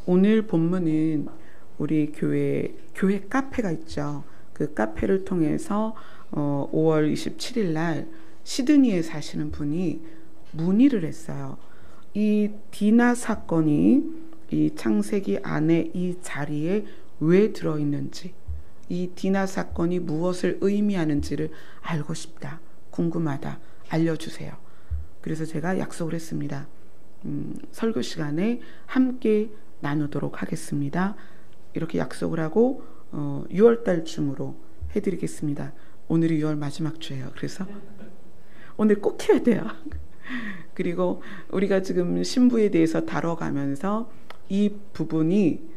오늘 본문은 우리 교회 카페가 있죠. 그 카페를 통해서 5월 27일 날 시드니에 사시는 분이 문의를 했어요. 이 디나 사건이 이 창세기 안에 이 자리에 왜 들어있는지, 이 디나 사건이 무엇을 의미하는지를 알고 싶다, 궁금하다, 알려주세요. 그래서 제가 약속을 했습니다. 설교 시간에 함께 나누도록 하겠습니다. 이렇게 약속을 하고 6월달 중으로 해드리겠습니다. 오늘이 6월 마지막 주예요. 그래서 오늘 꼭 해야 돼요. 그리고 우리가 지금 신부에 대해서 다뤄가면서 이 부분이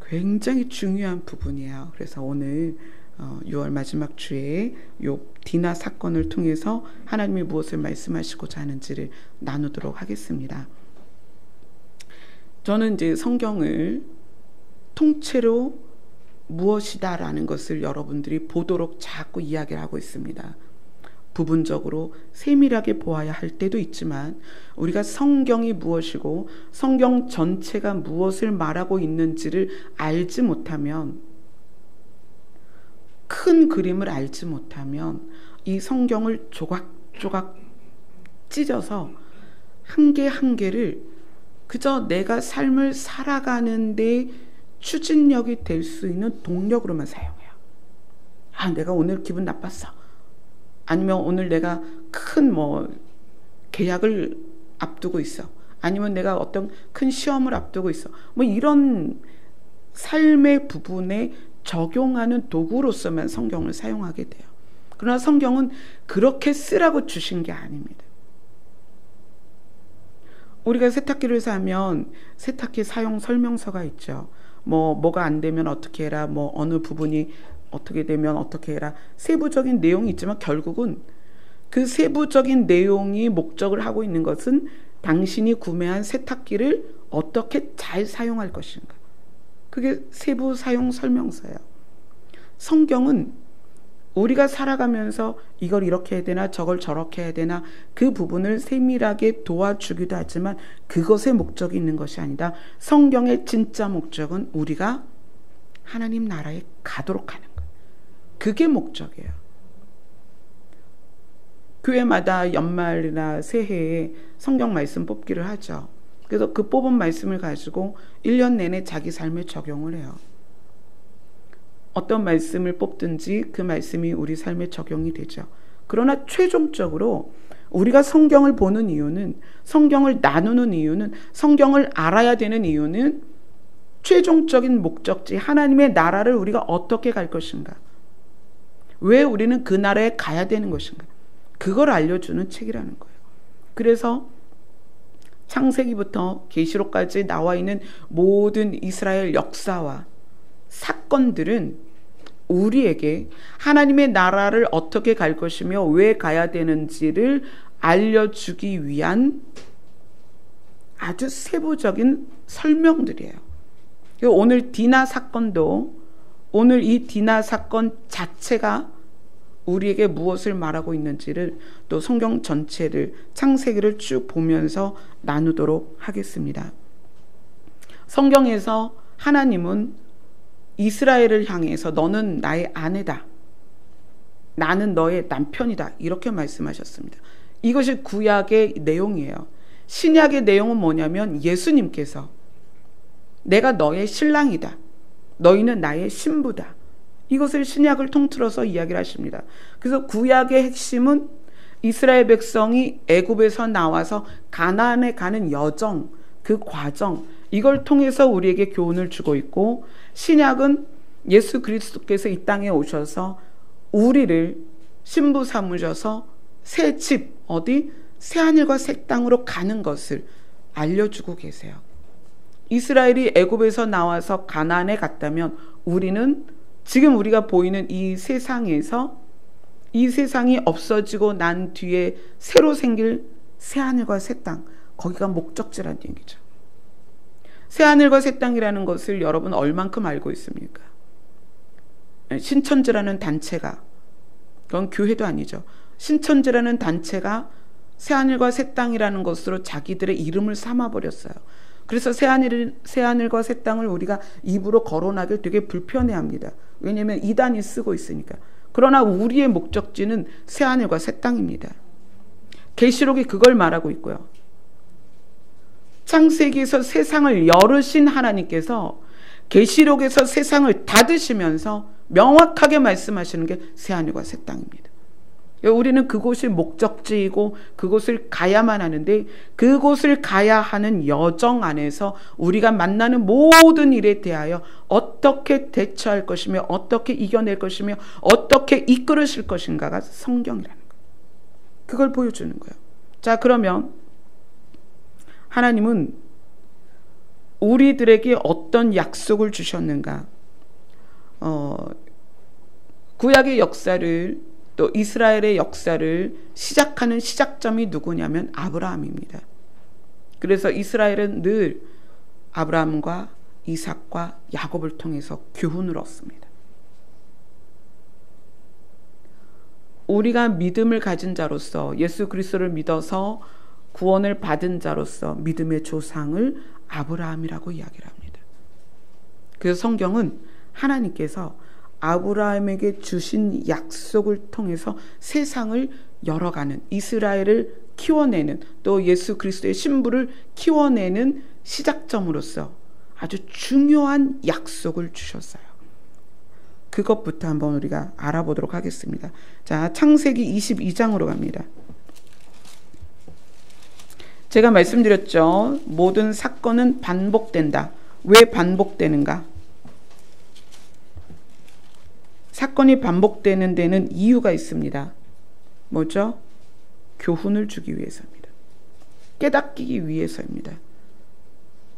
굉장히 중요한 부분이에요. 그래서 오늘 6월 마지막 주에 요 디나 사건을 통해서 하나님이 무엇을 말씀하시고자 하는지를 나누도록 하겠습니다. 저는 이제 성경을 통째로 무엇이다라는 것을 여러분들이 보도록 자꾸 이야기를 하고 있습니다. 부분적으로 세밀하게 보아야 할 때도 있지만 우리가 성경이 무엇이고 성경 전체가 무엇을 말하고 있는지를 알지 못하면, 큰 그림을 알지 못하면 이 성경을 조각조각 찢어서 한 개 한 개를 그저 내가 삶을 살아가는데 추진력이 될 수 있는 동력으로만 사용해요. 내가 오늘 기분 나빴어. 아니면 오늘 내가 큰 계약을 앞두고 있어. 아니면 내가 어떤 큰 시험을 앞두고 있어. 이런 삶의 부분에 적용하는 도구로서만 성경을 사용하게 돼요. 그러나 성경은 그렇게 쓰라고 주신 게 아닙니다. 우리가 세탁기를 사면 세탁기 사용 설명서가 있죠. 뭐가 안 되면 어떻게 해라, 어느 부분이 어떻게 되면 어떻게 해라, 세부적인 내용이 있지만 결국은 그 세부적인 내용이 목적을 하고 있는 것은 당신이 구매한 세탁기를 어떻게 잘 사용할 것인가. 그게 세부 사용 설명서예요. 성경은 우리가 살아가면서 이걸 이렇게 해야 되나 저걸 저렇게 해야 되나 그 부분을 세밀하게 도와주기도 하지만 그것의 목적이 있는 것이 아니다. 성경의 진짜 목적은 우리가 하나님 나라에 가도록 하는 것. 그게 목적이에요. 교회마다 연말이나 새해에 성경 말씀 뽑기를 하죠. 그래서 그 뽑은 말씀을 가지고 1년 내내 자기 삶에 적용을 해요. 어떤 말씀을 뽑든지 그 말씀이 우리 삶에 적용이 되죠. 그러나 최종적으로 우리가 성경을 보는 이유는, 성경을 나누는 이유는, 성경을 알아야 되는 이유는 최종적인 목적지 하나님의 나라를 우리가 어떻게 갈 것인가, 왜 우리는 그 나라에 가야 되는 것인가, 그걸 알려주는 책이라는 거예요. 그래서 창세기부터 계시록까지 나와 있는 모든 이스라엘 역사와 사건들은 우리에게 하나님의 나라를 어떻게 갈 것이며 왜 가야 되는지를 알려주기 위한 아주 세부적인 설명들이에요. 오늘 디나 사건도, 오늘 이 디나 사건 자체가 우리에게 무엇을 말하고 있는지를 또 성경 전체를, 창세기를 쭉 보면서 나누도록 하겠습니다. 성경에서 하나님은 이스라엘을 향해서 너는 나의 아내다, 나는 너의 남편이다, 이렇게 말씀하셨습니다. 이것이 구약의 내용이에요. 신약의 내용은 뭐냐면 예수님께서 내가 너의 신랑이다, 너희는 나의 신부다, 이것을 신약을 통틀어서 이야기를 하십니다. 그래서 구약의 핵심은 이스라엘 백성이 애굽에서 나와서 가나안에 가는 여정, 그 과정, 이걸 통해서 우리에게 교훈을 주고 있고, 신약은 예수 그리스도께서 이 땅에 오셔서 우리를 신부 삼으셔서 새 집, 새 하늘과 새 땅으로 가는 것을 알려주고 계세요. 이스라엘이 애굽에서 나와서 가나안에 갔다면 우리는 지금 우리가 보이는 이 세상에서, 이 세상이 없어지고 난 뒤에 새로 생길 새 하늘과 새 땅, 거기가 목적지라는 얘기죠. 새 하늘과 새 땅이라는 것을 여러분 얼만큼 알고 있습니까? 신천지라는 단체가, 그건 교회도 아니죠. 신천지라는 단체가 새 하늘과 새 땅이라는 것으로 자기들의 이름을 삼아버렸어요. 그래서 새하늘과 새 땅을 우리가 입으로 거론하기 되게 불편해합니다. 왜냐하면 이단이 쓰고 있으니까. 그러나 우리의 목적지는 새하늘과 새 땅입니다. 계시록이 그걸 말하고 있고요. 창세기에서 세상을 열으신 하나님께서 계시록에서 세상을 닫으시면서 명확하게 말씀하시는 게 새하늘과 새 땅입니다. 우리는 그곳이 목적지이고 그곳을 가야만 하는데, 그곳을 가야 하는 여정 안에서 우리가 만나는 모든 일에 대하여 어떻게 대처할 것이며 어떻게 이겨낼 것이며 어떻게 이끌으실 것인가가 성경이라는 거예요. 그걸 보여주는 거예요. 자, 그러면 하나님은 우리들에게 어떤 약속을 주셨는가? 구약의 역사를, 또 이스라엘의 역사를 시작하는 시작점이 누구냐면 아브라함입니다. 그래서 이스라엘은 늘 아브라함과 이삭과 야곱을 통해서 교훈을 얻습니다. 우리가 믿음을 가진 자로서, 예수 그리스도를 믿어서 구원을 받은 자로서 믿음의 조상을 아브라함이라고 이야기를 합니다. 그래서 성경은 하나님께서 아브라함에게 주신 약속을 통해서 세상을 열어가는, 이스라엘을 키워내는, 또 예수 그리스도의 신부를 키워내는 시작점으로서 아주 중요한 약속을 주셨어요. 그것부터 한번 우리가 알아보도록 하겠습니다. 자, 창세기 22장으로 갑니다. 제가 말씀드렸죠. 모든 사건은 반복된다. 왜 반복되는가? 사건이 반복되는 데는 이유가 있습니다. 뭐죠? 교훈을 주기 위해서입니다. 깨닫기 위해서입니다.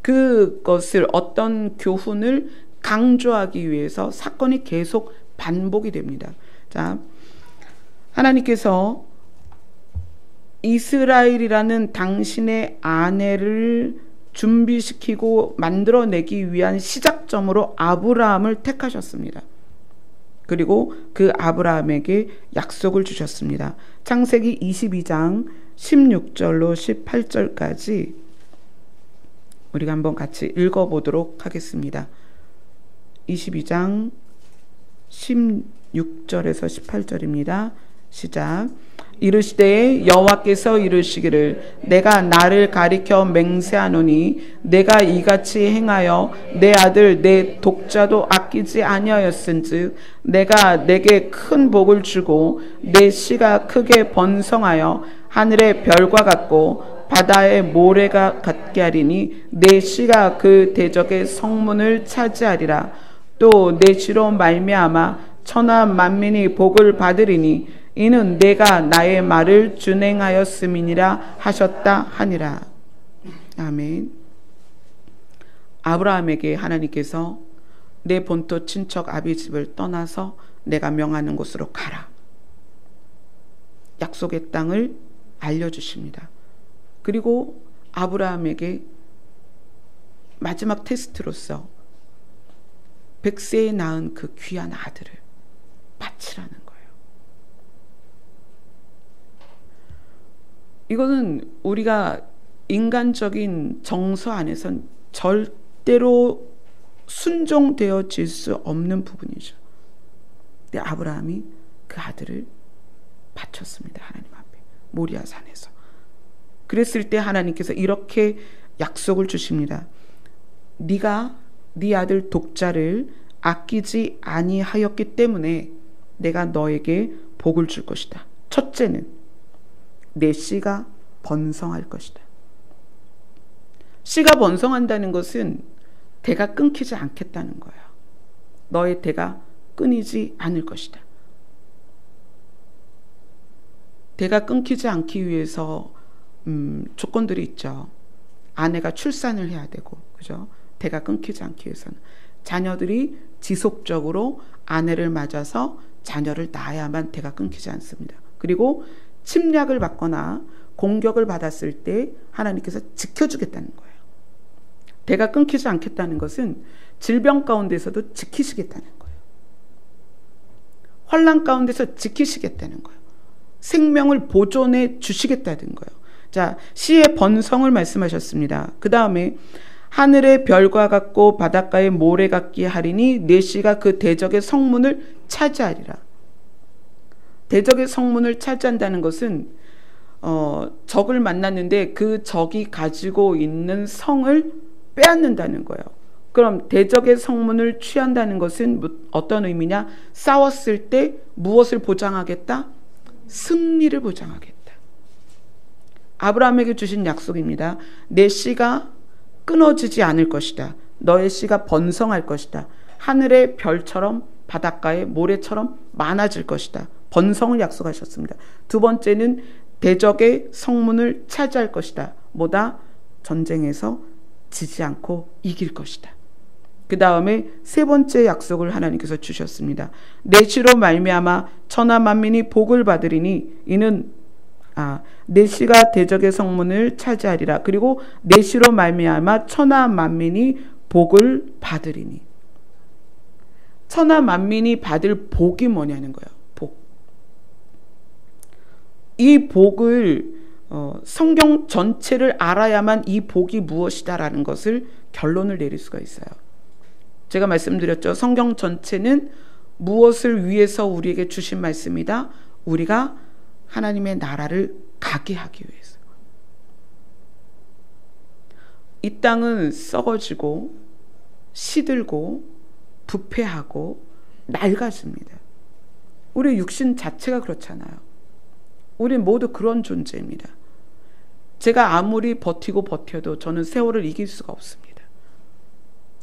그것을, 어떤 교훈을 강조하기 위해서 사건이 계속 반복이 됩니다. 자, 하나님께서 이스라엘이라는 당신의 아내를 준비시키고 만들어내기 위한 시작점으로 아브라함을 택하셨습니다. 그리고 그 아브라함에게 약속을 주셨습니다. 창세기 22장 16절로 18절까지 우리가 한번 같이 읽어보도록 하겠습니다. 22장 16절에서 18절입니다. 시작. 이르시되 여호와께서 이르시기를 내가 나를 가리켜 맹세하노니 내가 이같이 행하여 내 아들 내 독자도 아끼지 아니하였은즉 내가 내게 큰 복을 주고 내 씨가 크게 번성하여 하늘의 별과 같고 바다의 모래가 같게 하리니 내 씨가 그 대적의 성문을 차지하리라. 또 내 씨로 말미암아 천하 만민이 복을 받으리니 이는 내가 나의 말을 준행하였음이니라 하셨다 하니라. 아멘. 아브라함에게 하나님께서 내 본토 친척 아비 집을 떠나서 내가 명하는 곳으로 가라. 약속의 땅을 알려주십니다. 그리고 아브라함에게 마지막 테스트로서 100세에 낳은 그 귀한 아들을 바치라는 거예요. 이거는 우리가 인간적인 정서 안에선 절대로 순종되어질 수 없는 부분이죠. 근데 아브라함이 그 아들을 바쳤습니다. 하나님 앞에 모리아 산에서. 그랬을 때 하나님께서 이렇게 약속을 주십니다. 네가 네 아들 독자를 아끼지 아니하였기 때문에 내가 너에게 복을 줄 것이다. 첫째는 내 씨가 번성할 것이다. 씨가 번성한다는 것은 대가 끊기지 않겠다는 거예요. 너의 대가 끊이지 않을 것이다. 대가 끊기지 않기 위해서 조건들이 있죠. 아내가 출산을 해야 되고, 그죠? 대가 끊기지 않기 위해서는 자녀들이 지속적으로 아내를 맞아서 자녀를 낳아야만 대가 끊기지 않습니다. 그리고 침략을 받거나 공격을 받았을 때 하나님께서 지켜주겠다는 거예요. 대가 끊기지 않겠다는 것은 질병 가운데서도 지키시겠다는 거예요. 환난 가운데서 지키시겠다는 거예요. 생명을 보존해 주시겠다는 거예요. 자, 씨의 번성을 말씀하셨습니다. 그 다음에 하늘의 별과 같고 바닷가의 모래 같게 하리니 내 씨가 그 대적의 성문을 차지하리라. 대적의 성문을 차지한다는 것은 적을 만났는데 그 적이 가지고 있는 성을 빼앗는다는 거예요. 그럼 대적의 성문을 취한다는 것은 어떤 의미냐? 싸웠을 때 무엇을 보장하겠다? 승리를 보장하겠다. 아브라함에게 주신 약속입니다. 내 씨가 끊어지지 않을 것이다. 너의 씨가 번성할 것이다. 하늘의 별처럼 바닷가의 모래처럼 많아질 것이다. 번성을 약속하셨습니다. 두 번째는 대적의 성문을 차지할 것이다. 뭐다? 전쟁에서 지지 않고 이길 것이다. 그 다음에 세 번째 약속을 하나님께서 주셨습니다. 내 씨로 말미암아 천하 만민이 복을 받으리니 이는 내 씨가 대적의 성문을 차지하리라. 그리고 내 씨로 말미암아 천하 만민이 복을 받으리니. 천하 만민이 받을 복이 뭐냐는 거예요. 복. 이 복을 성경 전체를 알아야만 이 복이 무엇이다라는 것을 결론을 내릴 수가 있어요. 제가 말씀드렸죠. 성경 전체는 무엇을 위해서 우리에게 주신 말씀이다? 우리가 하나님의 나라를 가게 하기 위해서. 이 땅은 썩어지고 시들고 부패하고 낡아집니다. 우리 육신 자체가 그렇잖아요. 우린 모두 그런 존재입니다. 제가 아무리 버텨도 저는 세월을 이길 수가 없습니다.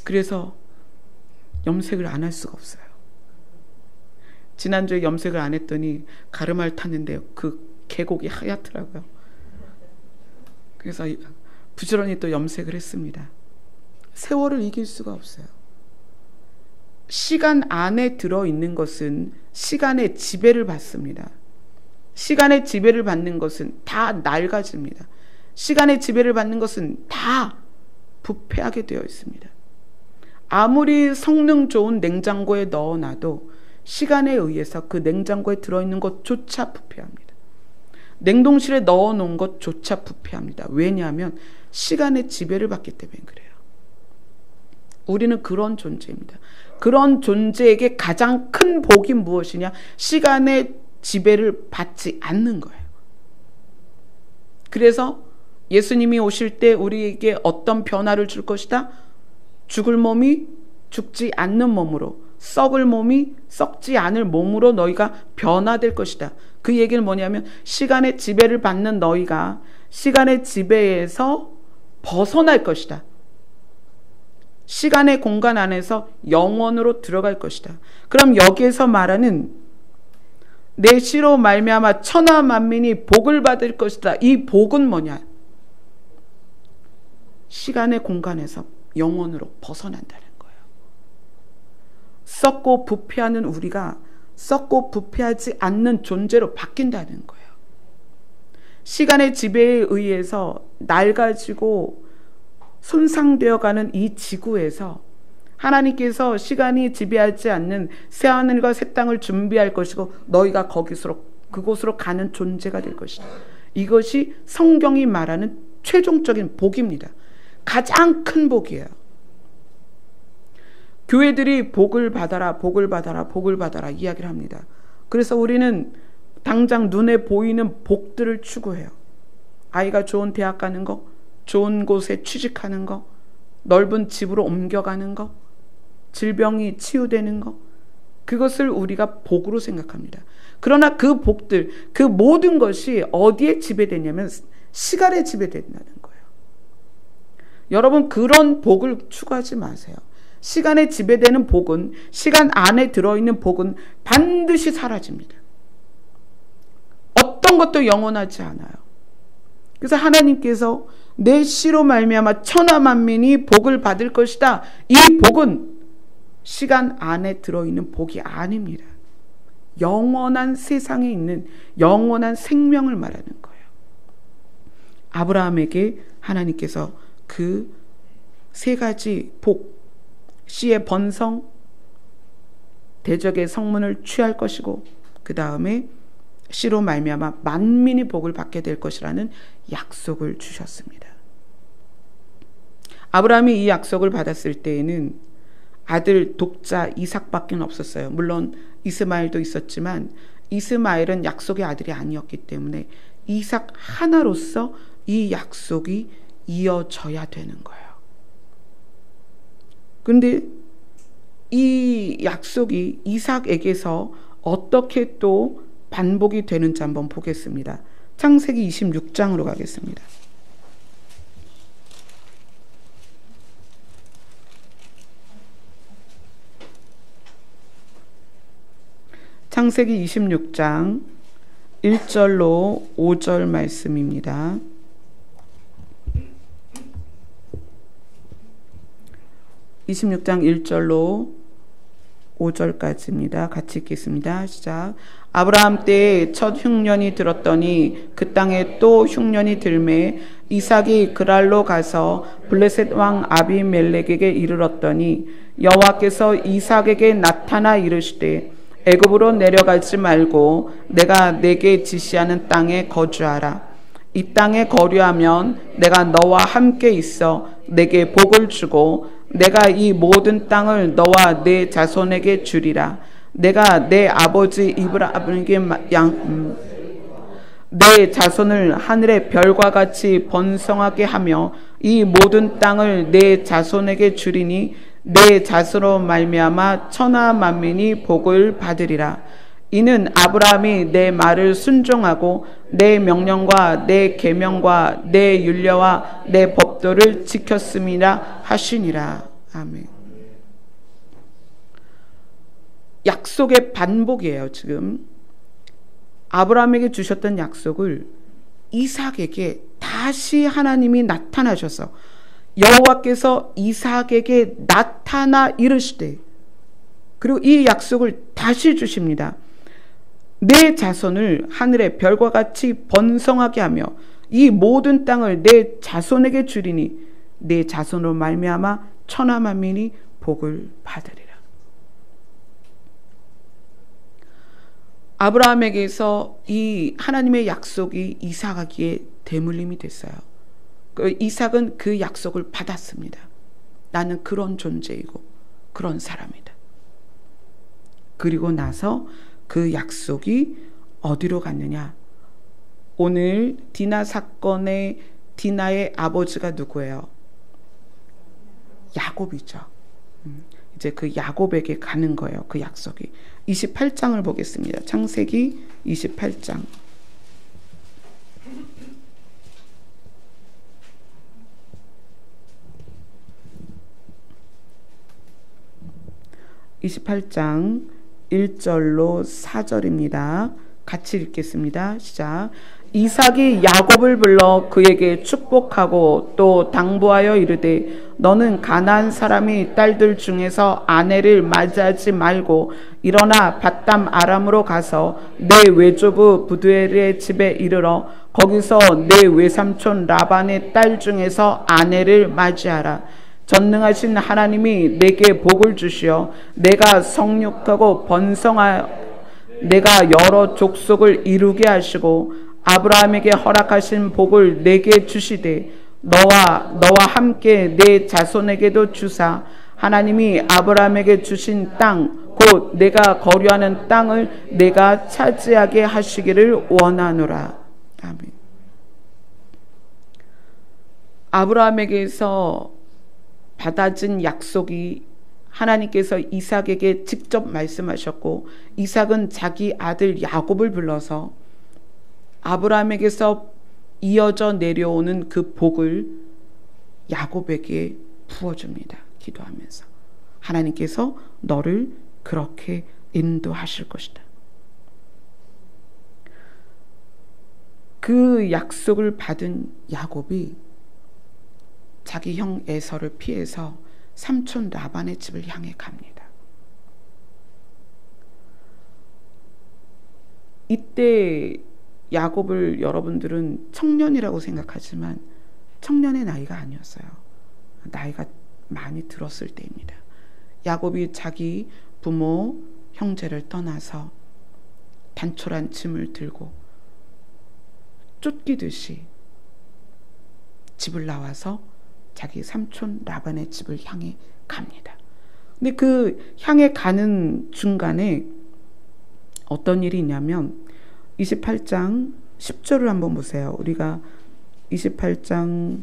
그래서 염색을 안 할 수가 없어요. 지난주에 염색을 안 했더니 가르마를 탔는데 그 계곡이 하얗더라고요. 그래서 부지런히 또 염색을 했습니다. 세월을 이길 수가 없어요. 시간 안에 들어있는 것은 시간의 지배를 받습니다. 시간의 지배를 받는 것은 다 낡아집니다. 시간의 지배를 받는 것은 다 부패하게 되어 있습니다. 아무리 성능 좋은 냉장고에 넣어놔도 시간에 의해서 그 냉장고에 들어있는 것조차 부패합니다. 냉동실에 넣어놓은 것조차 부패합니다. 왜냐하면 시간의 지배를 받기 때문에 그래요. 우리는 그런 존재입니다. 그런 존재에게 가장 큰 복이 무엇이냐? 시간의 지배를 받지 않는 거예요. 그래서 예수님이 오실 때 우리에게 어떤 변화를 줄 것이다? 죽을 몸이 죽지 않는 몸으로, 썩을 몸이 썩지 않을 몸으로 너희가 변화될 것이다. 그 얘기는 뭐냐면 시간의 지배를 받는 너희가 시간의 지배에서 벗어날 것이다. 시간의 공간 안에서 영원으로 들어갈 것이다. 그럼 여기에서 말하는 내 씨로 말미암아 천하 만민이 복을 받을 것이다. 이 복은 뭐냐? 시간의 공간에서 영원으로 벗어난다는 거예요. 썩고 부패하는 우리가 썩고 부패하지 않는 존재로 바뀐다는 거예요. 시간의 지배에 의해서 낡아지고 손상되어가는 이 지구에서 하나님께서 시간이 지배하지 않는 새하늘과 새 땅을 준비할 것이고 너희가 그곳으로 가는 존재가 될 것이다. 이것이 성경이 말하는 최종적인 복입니다. 가장 큰 복이에요. 교회들이 복을 받아라, 복을 받아라, 복을 받아라 이야기를 합니다. 그래서 우리는 당장 눈에 보이는 복들을 추구해요. 아이가 좋은 대학 가는 거, 좋은 곳에 취직하는 거, 넓은 집으로 옮겨가는 거, 질병이 치유되는 거, 그것을 우리가 복으로 생각합니다. 그러나 그 복들, 그 모든 것이 어디에 지배되냐면 시간에 지배된다는 거예요. 여러분 그런 복을 추구하지 마세요. 시간에 지배되는 복은, 시간 안에 들어있는 복은 반드시 사라집니다. 어떤 것도 영원하지 않아요. 그래서 하나님께서 내 씨로 말미암아 천하 만민이 복을 받을 것이다. 이 복은 시간 안에 들어있는 복이 아닙니다. 영원한 세상에 있는 영원한 생명을 말하는 거예요. 아브라함에게 하나님께서 그 세 가지 복, 씨의 번성, 대적의 성문을 취할 것이고 그 다음에 씨로 말미암아 만민이 복을 받게 될 것이라는 약속을 주셨습니다. 아브라함이 이 약속을 받았을 때에는 아들 독자 이삭밖에 없었어요. 물론 이스마엘도 있었지만 이스마엘은 약속의 아들이 아니었기 때문에 이삭 하나로서 이 약속이 이어져야 되는 거예요. 그런데 이 약속이 이삭에게서 어떻게 또 반복이 되는지 한번 보겠습니다. 창세기 26장으로 가겠습니다. 창세기 26장 1절로 5절 말씀입니다. 26장 1절로 5절까지입니다. 같이 읽겠습니다. 시작. 아브라함 때에 첫 흉년이 들었더니 그 땅에 또 흉년이 들매 이삭이 그랄로 가서 블레셋 왕 아비멜렉에게 이르렀더니 여호와께서 이삭에게 나타나 이르시되 애굽으로 내려가지 말고 내가 내게 지시하는 땅에 거주하라. 이 땅에 거류하면 내가 너와 함께 있어 내게 복을 주고 내가 이 모든 땅을 너와 내 자손에게 주리라. 내가 내 아버지 이브라임에게 내 자손을 하늘의 별과 같이 번성하게 하며 이 모든 땅을 내 자손에게 주리니 내 자손으로 말미암아 천하 만민이 복을 받으리라. 이는 아브라함이 내 말을 순종하고 내 명령과 내 계명과 내 율례와 내 법도를 지켰음이라 하시니라. 아멘. 약속의 반복이에요. 지금 아브라함에게 주셨던 약속을 이삭에게 다시 하나님이 나타나셔서 여호와께서 이삭에게 나타나 이르시되, 그리고 이 약속을 다시 주십니다. 내 자손을 하늘의 별과 같이 번성하게 하며 이 모든 땅을 내 자손에게 주리니 내 자손으로 말미암아 천하 만민이 복을 받으리라. 아브라함에게서 이 하나님의 약속이 이삭에게 대물림이 됐어요. 이삭은 그 약속을 받았습니다. 나는 그런 존재이고 그런 사람이다. 그리고 나서 그 약속이 어디로 갔느냐? 오늘 디나 사건의 디나의 아버지가 누구예요? 야곱이죠. 이제 그 야곱에게 가는 거예요. 그 약속이. 28장을 보겠습니다. 창세기 28장. (28장) 1절로 4절입니다. 같이 읽겠습니다. 시작. 이삭이 야곱을 불러 그에게 축복하고 또 당부하여 이르되 너는 가나안 사람이 딸들 중에서 아내를 맞이하지 말고 일어나 밧담 아람으로 가서 내 외조부 부두엘의 집에 이르러 거기서 내 외삼촌 라반의 딸 중에서 아내를 맞이하라. 전능하신 하나님이 내게 복을 주시어 내가 성육하고 번성하여 내가 여러 족속을 이루게 하시고 아브라함에게 허락하신 복을 내게 주시되 너와 함께 내 자손에게도 주사 하나님이 아브라함에게 주신 땅 곧 내가 거류하는 땅을 내가 차지하게 하시기를 원하노라. 아멘. 아브라함에게서 받아진 약속이 하나님께서 이삭에게 직접 말씀하셨고 이삭은 자기 아들 야곱을 불러서 아브라함에게서 이어져 내려오는 그 복을 야곱에게 부어줍니다. 기도하면서 하나님께서 너를 그렇게 인도하실 것이다. 그 약속을 받은 야곱이 자기 형 에서를 피해서 삼촌 라반의 집을 향해 갑니다. 이때 야곱을 여러분들은 청년이라고 생각하지만 청년의 나이가 아니었어요. 나이가 많이 들었을 때입니다. 야곱이 자기 부모, 형제를 떠나서 단촐한 짐을 들고 쫓기듯이 집을 나와서 자기 삼촌 라반의 집을 향해 갑니다. 근데 그 향해 가는 중간에 어떤 일이 있냐면 28장 10절을 한번 보세요. 우리가 28장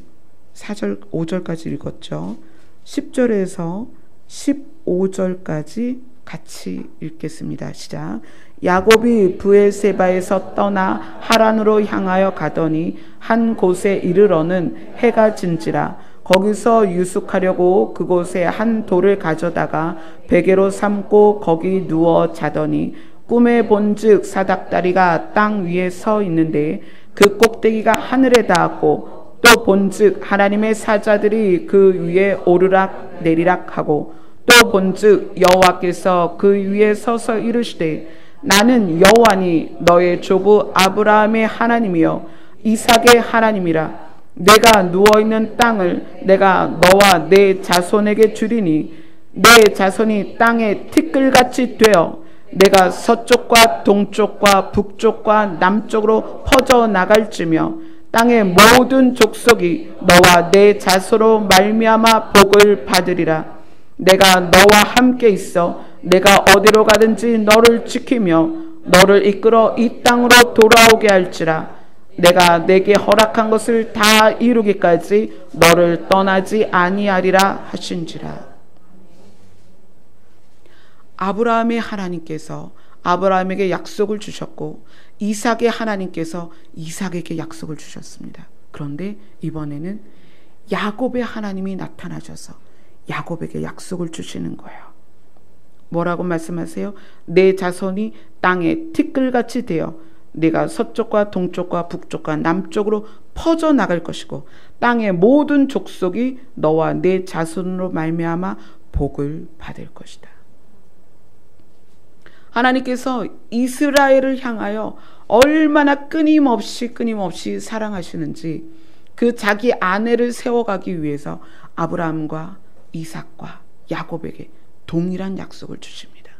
4절 5절까지 읽었죠. 10절에서 15절까지 같이 읽겠습니다. 시작. 야곱이 브엘세바에서 떠나 하란으로 향하여 가더니 한 곳에 이르러는 해가 진지라. 거기서 유숙하려고 그곳에 한 돌을 가져다가 베개로 삼고 거기 누워 자더니 꿈에 본즉 사닥다리가 땅 위에 서 있는데 그 꼭대기가 하늘에 닿았고 또 본즉 하나님의 사자들이 그 위에 오르락 내리락 하고 또 본즉 여호와께서 그 위에 서서 이르시되 나는 여호와니 너의 조부 아브라함의 하나님이여 이삭의 하나님이라. 내가 누워있는 땅을 내가 너와 내 자손에게 주리니 내 자손이 땅에 티끌같이 되어 내가 서쪽과 동쪽과 북쪽과 남쪽으로 퍼져나갈지며 땅의 모든 족속이 너와 내 자손으로 말미암아 복을 받으리라. 내가 너와 함께 있어 내가 어디로 가든지 너를 지키며 너를 이끌어 이 땅으로 돌아오게 할지라. 내가 내게 허락한 것을 다 이루기까지 너를 떠나지 아니하리라 하신지라. 아브라함의 하나님께서 아브라함에게 약속을 주셨고 이삭의 하나님께서 이삭에게 약속을 주셨습니다. 그런데 이번에는 야곱의 하나님이 나타나셔서 야곱에게 약속을 주시는 거예요. 뭐라고 말씀하세요? 내 자손이 땅에 티끌같이 되어 내가 서쪽과 동쪽과 북쪽과 남쪽으로 퍼져나갈 것이고 땅의 모든 족속이 너와 내 자손으로 말미암아 복을 받을 것이다. 하나님께서 이스라엘을 향하여 얼마나 끊임없이 사랑하시는지 그 자기 아내를 세워가기 위해서 아브라함과 이삭과 야곱에게 동일한 약속을 주십니다.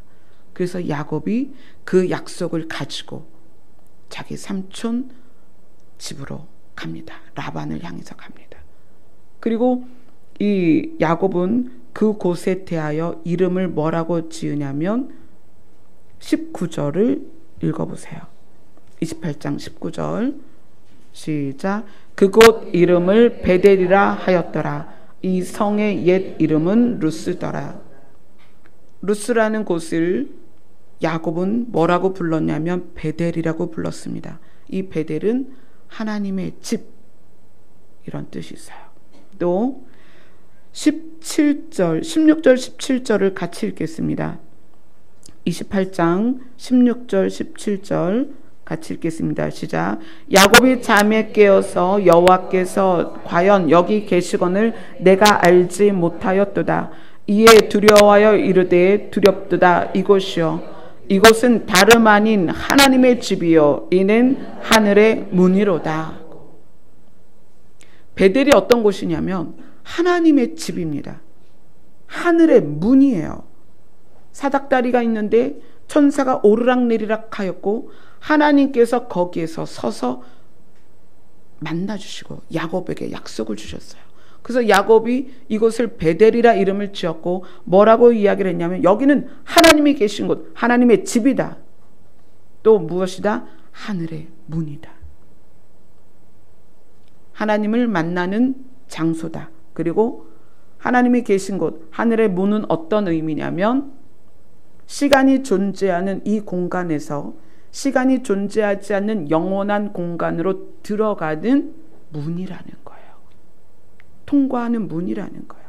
그래서 야곱이 그 약속을 가지고 자기 삼촌 집으로 갑니다. 라반을 향해서 갑니다. 그리고 이 야곱은 그곳에 대하여 이름을 뭐라고 지으냐면 19절을 읽어보세요. 28장 19절 시작. 그곳 이름을 베델이라 하였더라. 이 성의 옛 이름은 루스더라. 루스라는 곳을 야곱은 뭐라고 불렀냐면 베델이라고 불렀습니다. 이 베델은 하나님의 집 이런 뜻이 있어요. 또 16절 17절을 같이 읽겠습니다. 28장 16절 17절 같이 읽겠습니다. 시작. 야곱이 잠에 깨어서 여호와께서 과연 여기 계시거늘 내가 알지 못하였도다. 이에 두려워하여 이르되 두렵도다. 이곳이요 이곳은 다름 아닌 하나님의 집이요 이는 하늘의 문이로다. 베델이 어떤 곳이냐면 하나님의 집입니다. 하늘의 문이에요. 사닥다리가 있는데 천사가 오르락내리락 하였고 하나님께서 거기에서 서서 만나주시고 야곱에게 약속을 주셨어요. 그래서 야곱이 이곳을 베델이라 이름을 지었고 뭐라고 이야기를 했냐면 여기는 하나님이 계신 곳, 하나님의 집이다. 또 무엇이다? 하늘의 문이다. 하나님을 만나는 장소다. 그리고 하나님이 계신 곳, 하늘의 문은 어떤 의미냐면 시간이 존재하는 이 공간에서 시간이 존재하지 않는 영원한 공간으로 들어가는 문이라는 거예요. 통과하는 문이라는 거예요.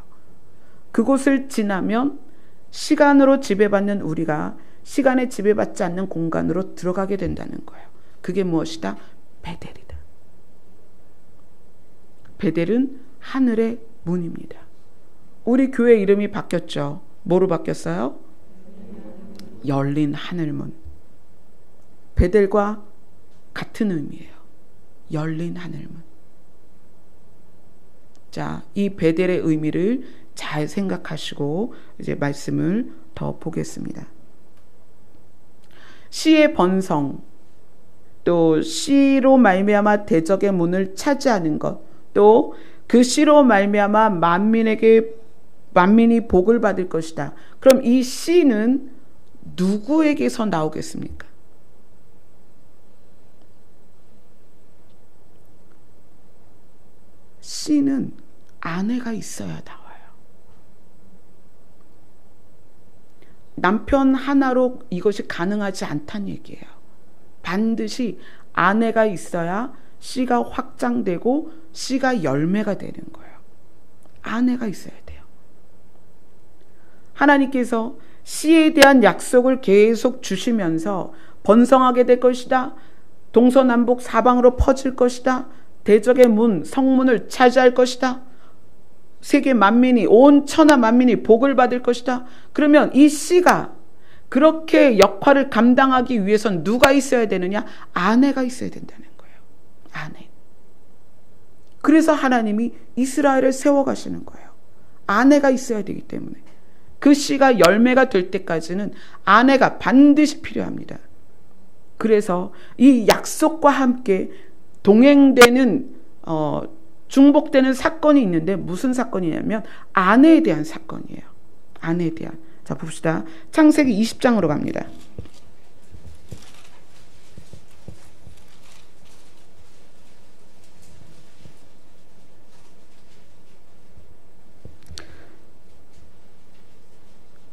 그곳을 지나면 시간으로 지배받는 우리가 시간에 지배받지 않는 공간으로 들어가게 된다는 거예요. 그게 무엇이다? 베델이다. 베델은 하늘의 문입니다. 우리 교회 이름이 바뀌었죠. 뭐로 바뀌었어요? 열린 하늘문. 베델과 같은 의미예요. 열린 하늘문. 자, 이 베델의 의미를 잘 생각하시고 이제 말씀을 더 보겠습니다. 시의 번성, 또 시로 말미암아 대적의 문을 차지하는 것, 또 그 씨로 말미암아 만민이 복을 받을 것이다. 그럼 이 씨는 누구에게서 나오겠습니까? 씨는 아내가 있어야 나와요. 남편 하나로 이것이 가능하지 않다는 얘기예요. 반드시 아내가 있어야 씨가 확장되고 씨가 열매가 되는 거예요. 아내가 있어야 돼요. 하나님께서 씨에 대한 약속을 계속 주시면서 번성하게 될 것이다. 동서남북 사방으로 퍼질 것이다. 대적의 문, 성문을 차지할 것이다. 세계 만민이, 온 천하 만민이 복을 받을 것이다. 그러면 이 씨가 그렇게 역할을 감당하기 위해선 누가 있어야 되느냐? 아내가 있어야 된다는 거예요. 아내. 그래서 하나님이 이스라엘을 세워가시는 거예요. 아내가 있어야 되기 때문에. 그 씨가 열매가 될 때까지는 아내가 반드시 필요합니다. 그래서 이 약속과 함께 동행되는 중복되는 사건이 있는데 무슨 사건이냐면 아내에 대한 사건이에요. 아내에 대한. 자, 봅시다. 창세기 20장으로 갑니다.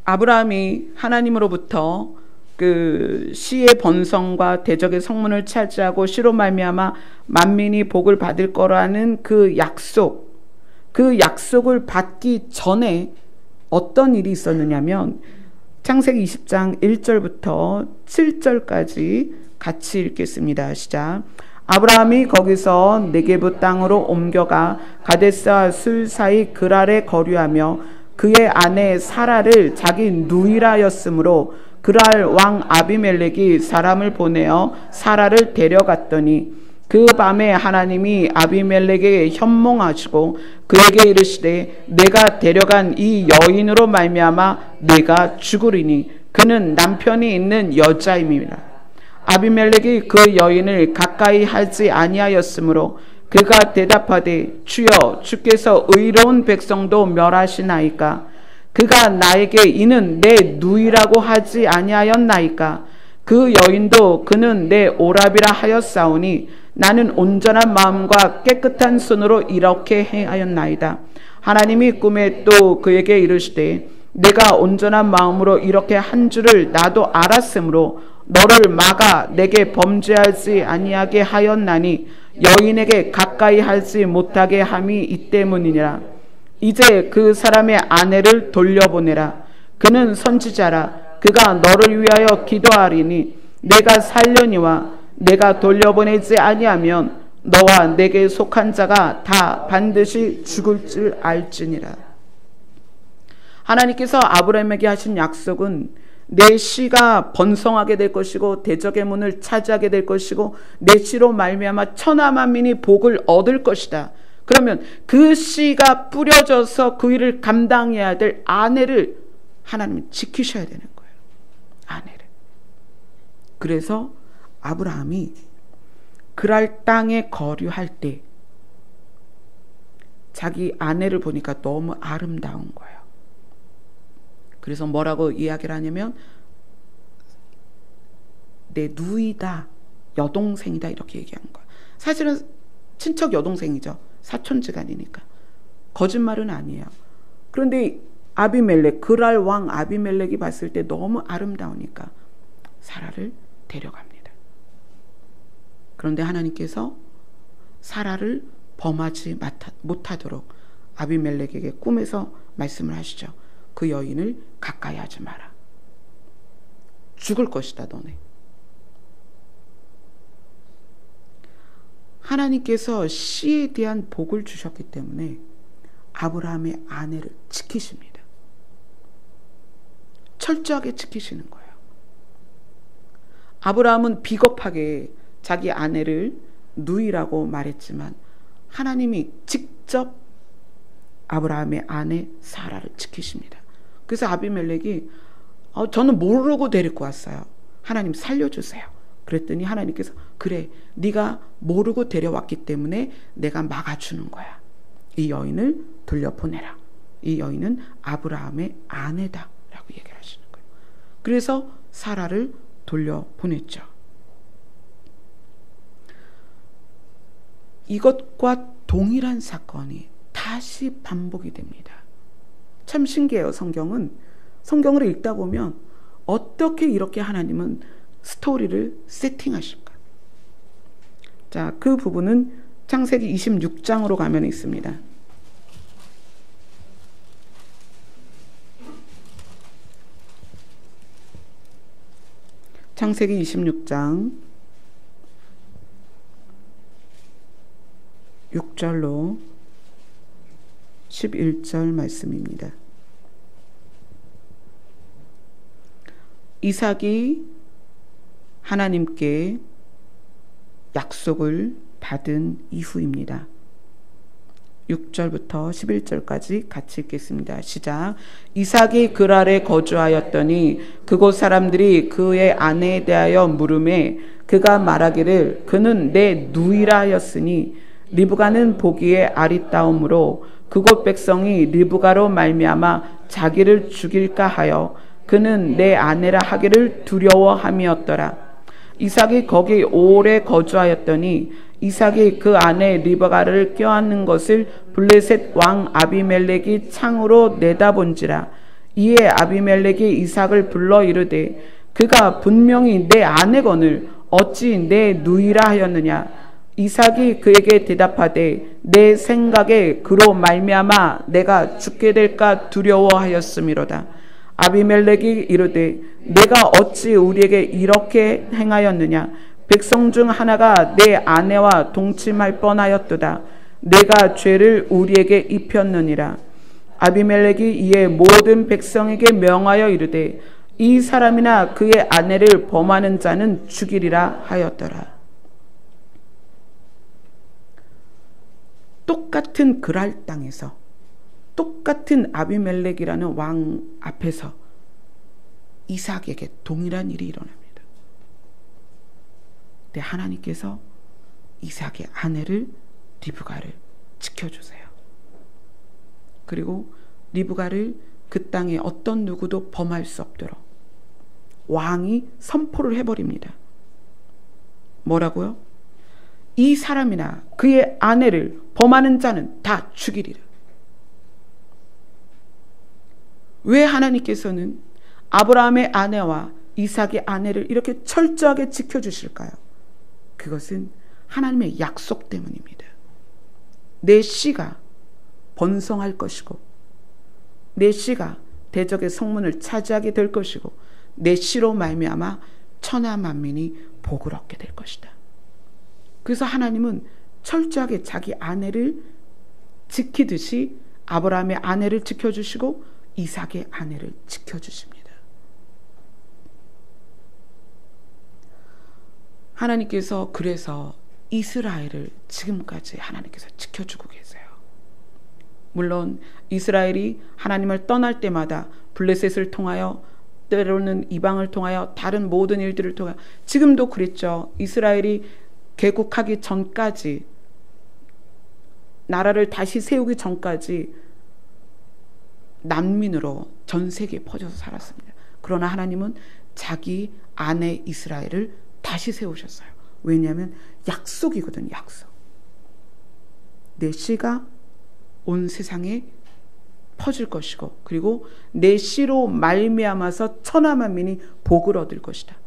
아브라함이 하나님으로부터 그 씨의 번성과 대적의 성문을 차지하고 씨로 말미암아 만민이 복을 받을 거라는 그 약속을 받기 전에 어떤 일이 있었느냐면 창세기 20장 1절부터 7절까지 같이 읽겠습니다. 시작. 아브라함이 거기서 네게브 땅으로 옮겨가 가데스와 술 사이 그랄에 거류하며 그의 아내 사라를 자기 누이라였으므로 그랄 왕 아비멜렉이 사람을 보내어 사라를 데려갔더니 그 밤에 하나님이 아비멜렉에게 현몽하시고 그에게 이르시되 내가 데려간 이 여인으로 말미암아 내가 죽으리니 그는 남편이 있는 여자임이라. 아비멜렉이 그 여인을 가까이 하지 아니하였으므로 그가 대답하되 주여 주께서 의로운 백성도 멸하시나이까. 그가 나에게 이는 내 누이라고 하지 아니하였나이까. 그 여인도 그는 내 오랍이라 하였사오니 나는 온전한 마음과 깨끗한 손으로 이렇게 행하였나이다. 하나님이 꿈에 또 그에게 이르시되 내가 온전한 마음으로 이렇게 한 줄을 나도 알았으므로 너를 막아 내게 범죄하지 아니하게 하였나니 여인에게 가까이 하지 못하게 함이 이 때문이니라. 이제 그 사람의 아내를 돌려보내라. 그는 선지자라. 그가 너를 위하여 기도하리니 내가 살려니와 내가 돌려보내지 아니하면 너와 내게 속한 자가 다 반드시 죽을 줄 알지니라. 하나님께서 아브라함에게 하신 약속은 내 씨가 번성하게 될 것이고 대적의 문을 차지하게 될 것이고 내 씨로 말미암아 천하 만민이 복을 얻을 것이다. 그러면 그 씨가 뿌려져서 그 일을 감당해야 될 아내를 하나님은 지키셔야 되는 거예요. 아내를. 그래서 아브라함이 그랄 땅에 거류할 때 자기 아내를 보니까 너무 아름다운 거예요. 그래서 뭐라고 이야기를 하냐면 내 누이다, 여동생이다 이렇게 얘기하는 거예요. 사실은 친척 여동생이죠. 사촌지간이니까. 거짓말은 아니에요. 그런데 아비멜렉, 그랄 왕 아비멜렉이 봤을 때 너무 아름다우니까 사라를 데려갑니다. 그런데 하나님께서 사라를 범하지 못하도록 아비멜렉에게 꿈에서 말씀을 하시죠. 그 여인을 가까이 하지 마라. 죽을 것이다 너네. 하나님께서 씨에 대한 복을 주셨기 때문에 아브라함의 아내를 지키십니다. 철저하게 지키시는 거예요. 아브라함은 비겁하게 자기 아내를 누이라고 말했지만 하나님이 직접 아브라함의 아내 사라를 지키십니다. 그래서 아비멜렉이 저는 모르고 데리고 왔어요. 하나님 살려주세요. 그랬더니 하나님께서 그래 네가 모르고 데려왔기 때문에 내가 막아주는 거야. 이 여인을 돌려보내라. 이 여인은 아브라함의 아내다 라고 얘기를 하시는 거예요. 그래서 사라를 돌려보냈죠. 이것과 동일한 사건이 다시 반복이 됩니다. 참 신기해요. 성경을 읽다 보면 어떻게 이렇게 하나님은 스토리를 세팅하실까? 자, 그 부분은 창세기 26장으로 가면 있습니다. 창세기 26장 6절로 11절 말씀입니다. 이삭이 하나님께 약속을 받은 이후입니다. 6절부터 11절까지 같이 읽겠습니다. 시작. 이삭이 그랄에 거주하였더니 그곳 사람들이 그의 아내에 대하여 물으매 그가 말하기를 그는 내 누이라 하였으니 리브가는 보기에 아리따움으로 그곳 백성이 리브가로 말미암아 자기를 죽일까 하여 그는 내 아내라 하기를 두려워함이었더라. 이삭이 거기 오래 거주하였더니 이삭이 그 아내 리브가를 껴안는 것을 블레셋 왕 아비멜렉이 창으로 내다본지라. 이에 아비멜렉이 이삭을 불러 이르되 그가 분명히 내 아내거늘 어찌 내 누이라 하였느냐. 이삭이 그에게 대답하되 내 생각에 그로 말미암아 내가 죽게 될까 두려워하였음이로다. 아비멜렉이 이르되 내가 어찌 우리에게 이렇게 행하였느냐. 백성 중 하나가 내 아내와 동침할 뻔하였도다. 내가 죄를 우리에게 입혔느니라. 아비멜렉이 이에 모든 백성에게 명하여 이르되 이 사람이나 그의 아내를 범하는 자는 죽이리라 하였더라. 똑같은 그랄 땅에서 똑같은 아비멜렉이라는 왕 앞에서 이삭에게 동일한 일이 일어납니다. 근데 하나님께서 이삭의 아내를 리브가를 지켜주세요. 그리고 리브가를 그 땅에 어떤 누구도 범할 수 없도록 왕이 선포를 해버립니다. 뭐라고요? 이 사람이나 그의 아내를 범하는 자는 다 죽이리라. 왜 하나님께서는 아브라함의 아내와 이삭의 아내를 이렇게 철저하게 지켜주실까요? 그것은 하나님의 약속 때문입니다. 내 씨가 번성할 것이고 내 씨가 대적의 성문을 차지하게 될 것이고 내 씨로 말미암아 천하 만민이 복을 얻게 될 것이다. 그래서 하나님은 철저하게 자기 아내를 지키듯이 아브라함의 아내를 지켜주시고 이삭의 아내를 지켜주십니다. 하나님께서 그래서 이스라엘을 지금까지 하나님께서 지켜주고 계세요. 물론 이스라엘이 하나님을 떠날 때마다 블레셋을 통하여 때로는 이방을 통하여 다른 모든 일들을 통하여 지금도 그랬죠. 이스라엘이 개국하기 전까지 나라를 다시 세우기 전까지 난민으로 전 세계에 퍼져서 살았습니다. 그러나 하나님은 자기 아내 이스라엘을 다시 세우셨어요. 왜냐하면 약속이거든요. 약속. 내 씨가 온 세상에 퍼질 것이고 그리고 내 씨로 말미암아서 천하 만민이 복을 얻을 것이다.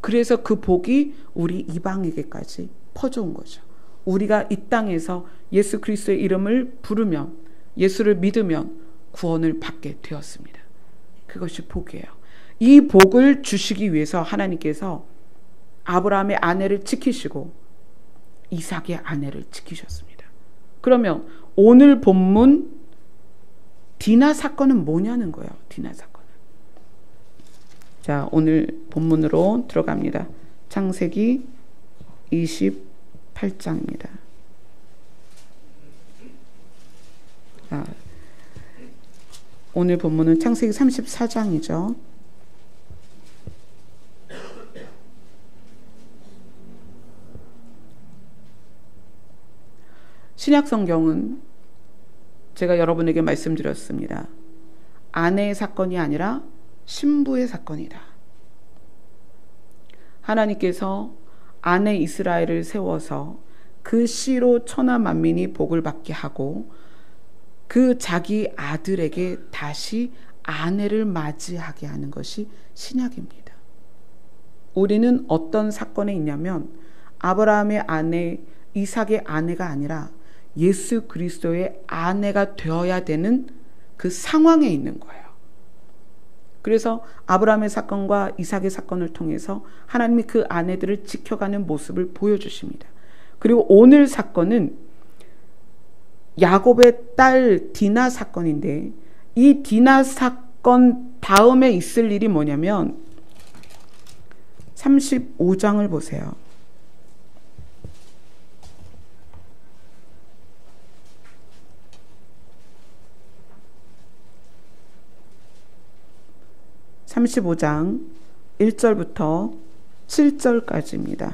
그래서 그 복이 우리 이방에게까지 퍼져온 거죠. 우리가 이 땅에서 예수 그리스도의 이름을 부르면 예수를 믿으면 구원을 받게 되었습니다. 그것이 복이에요. 이 복을 주시기 위해서 하나님께서 아브라함의 아내를 지키시고 이삭의 아내를 지키셨습니다. 그러면 오늘 본문 디나 사건은 뭐냐는 거예요. 디나 사건은. 자, 오늘 본문으로 들어갑니다. 창세기 28장입니다. 오늘 본문은 창세기 34장이죠. 신약 성경은 제가 여러분에게 말씀드렸습니다. 아내의 사건이 아니라 신부의 사건이다. 하나님께서 아내 이스라엘을 세워서 그 씨로 천하 만민이 복을 받게 하고 그 자기 아들에게 다시 아내를 맞이하게 하는 것이 신약입니다. 우리는 어떤 사건에 있냐면 아브라함의 아내, 이삭의 아내가 아니라 예수 그리스도의 아내가 되어야 되는 그 상황에 있는 거예요. 그래서 아브라함의 사건과 이삭의 사건을 통해서 하나님이 그 아내들을 지켜가는 모습을 보여주십니다. 그리고 오늘 사건은 야곱의 딸 디나 사건인데, 이 디나 사건 다음에 있을 일이 뭐냐면 35장을 보세요. 35장 1절부터 7절까지입니다.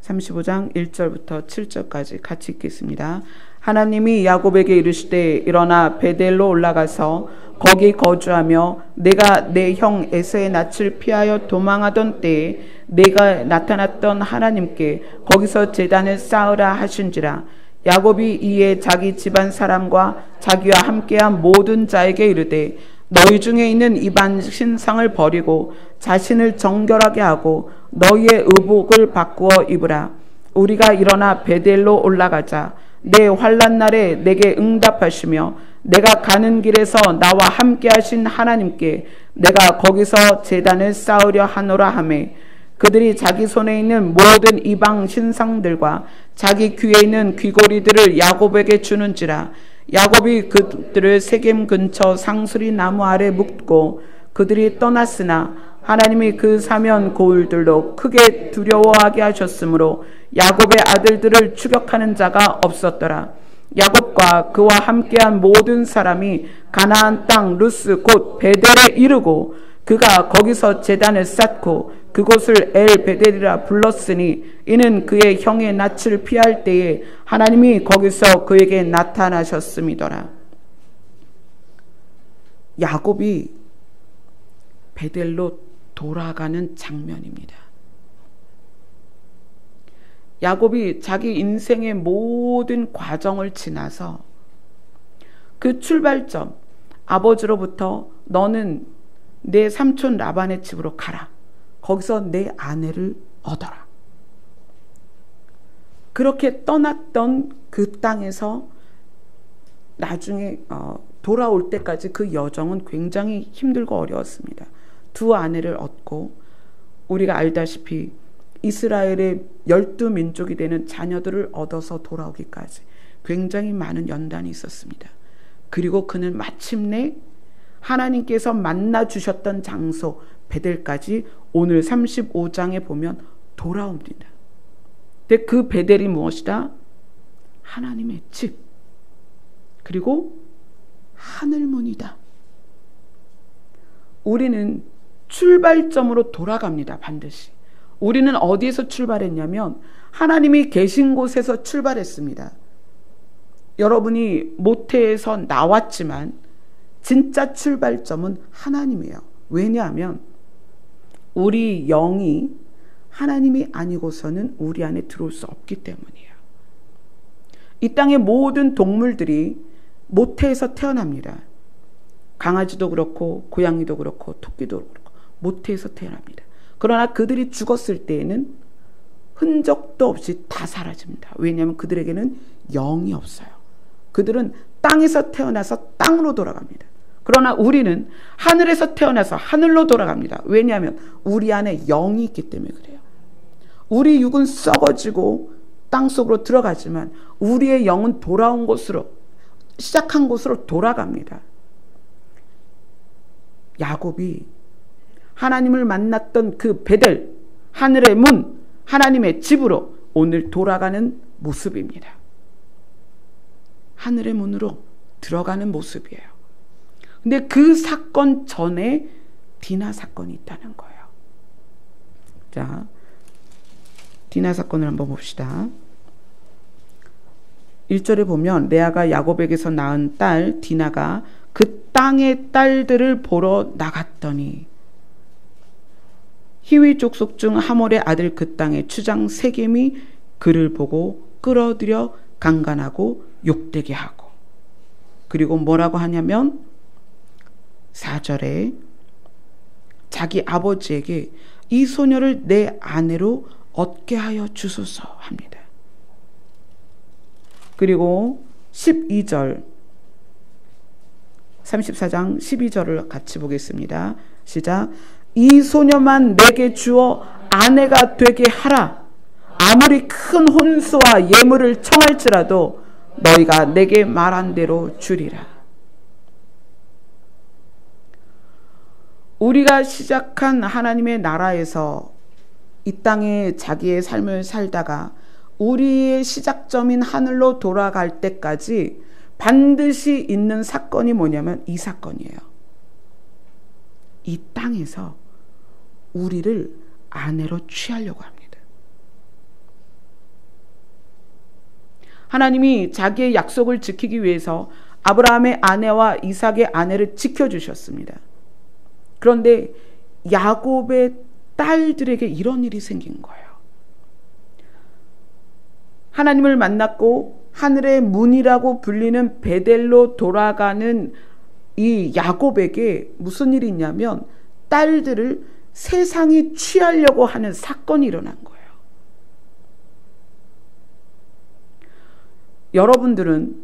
35장 1절부터 7절까지 같이 읽겠습니다. 하나님이 야곱에게 이르시되 일어나 베델로 올라가서 거기 거주하며 내가 내 형 에서의 낯을 피하여 도망하던 때에 내가 나타났던 하나님께 거기서 제단을 쌓으라 하신지라. 야곱이 이에 자기 집안 사람과 자기와 함께한 모든 자에게 이르되 너희 중에 있는 이방 신상을 버리고 자신을 정결하게 하고 너희의 의복을 바꾸어 입으라. 우리가 일어나 베델로 올라가자. 내 환난 날에 내게 응답하시며 내가 가는 길에서 나와 함께 하신 하나님께 내가 거기서 제단을 쌓으려 하노라 하매, 그들이 자기 손에 있는 모든 이방 신상들과 자기 귀에 있는 귀고리들을 야곱에게 주는지라. 야곱이 그들을 세겜 근처 상수리 나무 아래 묻고 그들이 떠났으나 하나님이 그 사면 고울들로 크게 두려워하게 하셨으므로 야곱의 아들들을 추격하는 자가 없었더라. 야곱과 그와 함께한 모든 사람이 가나안 땅 루스 곧 베델에 이르고 그가 거기서 제단을 쌓고 그곳을 엘 베델이라 불렀으니 이는 그의 형의 낯을 피할 때에 하나님이 거기서 그에게 나타나셨음이더라. 야곱이 베델로 돌아가는 장면입니다. 야곱이 자기 인생의 모든 과정을 지나서 그 출발점, 아버지로부터 너는 내 삼촌 라반의 집으로 가라. 거기서 내 아내를 얻어라. 그렇게 떠났던 그 땅에서 나중에 돌아올 때까지 그 여정은 굉장히 힘들고 어려웠습니다. 두 아내를 얻고 우리가 알다시피 이스라엘의 12민족이 되는 자녀들을 얻어서 돌아오기까지 굉장히 많은 연단이 있었습니다. 그리고 그는 마침내 하나님께서 만나 주셨던 장소 베델까지 오늘 35장에 보면 돌아옵니다. 근데 그 베델이 무엇이다? 하나님의 집, 그리고 하늘문이다. 우리는 출발점으로 돌아갑니다. 반드시. 우리는 어디에서 출발했냐면 하나님이 계신 곳에서 출발했습니다. 여러분이 모태에서 나왔지만 진짜 출발점은 하나님이에요. 왜냐하면 우리 영이 하나님이 아니고서는 우리 안에 들어올 수 없기 때문이에요. 이 땅의 모든 동물들이 모태에서 태어납니다. 강아지도 그렇고 고양이도 그렇고 토끼도 그렇고 모태에서 태어납니다. 그러나 그들이 죽었을 때에는 흔적도 없이 다 사라집니다. 왜냐하면 그들에게는 영이 없어요. 그들은 땅에서 태어나서 땅으로 돌아갑니다. 그러나 우리는 하늘에서 태어나서 하늘로 돌아갑니다. 왜냐하면 우리 안에 영이 있기 때문에 그래요. 우리 육은 썩어지고 땅속으로 들어가지만 우리의 영은 돌아온 곳으로, 시작한 곳으로 돌아갑니다. 야곱이 하나님을 만났던 그 베델, 하늘의 문, 하나님의 집으로 오늘 돌아가는 모습입니다. 하늘의 문으로 들어가는 모습이에요. 근데 그 사건 전에 디나 사건이 있다는 거예요. 자, 디나 사건을 한번 봅시다. 1절에 보면 레아가 야곱에게서 낳은 딸 디나가 그 땅의 딸들을 보러 나갔더니 히위 족속 중 하몰의 아들 그 땅의 추장 세겜이 그를 보고 끌어들여 강간하고 욕되게 하고, 그리고 뭐라고 하냐면 4절에 자기 아버지에게 이 소녀를 내 아내로 얻게 하여 주소서 합니다. 그리고 12절 34장 12절을 같이 보겠습니다. 시작. 이 소녀만 내게 주어 아내가 되게 하라. 아무리 큰 혼수와 예물을 청할지라도 너희가 내게 말한 대로 주리라. 우리가 시작한 하나님의 나라에서 이 땅에 자기의 삶을 살다가 우리의 시작점인 하늘로 돌아갈 때까지 반드시 있는 사건이 뭐냐면 이 사건이에요. 이 땅에서 우리를 아내로 취하려고 합니다. 하나님이 자기의 약속을 지키기 위해서 아브라함의 아내와 이삭의 아내를 지켜주셨습니다. 그런데 야곱의 딸들에게 이런 일이 생긴 거예요. 하나님을 만났고 하늘의 문이라고 불리는 베델로 돌아가는 이 야곱에게 무슨 일이 있냐면 딸들을 세상이 취하려고 하는 사건이 일어난 거예요. 여러분들은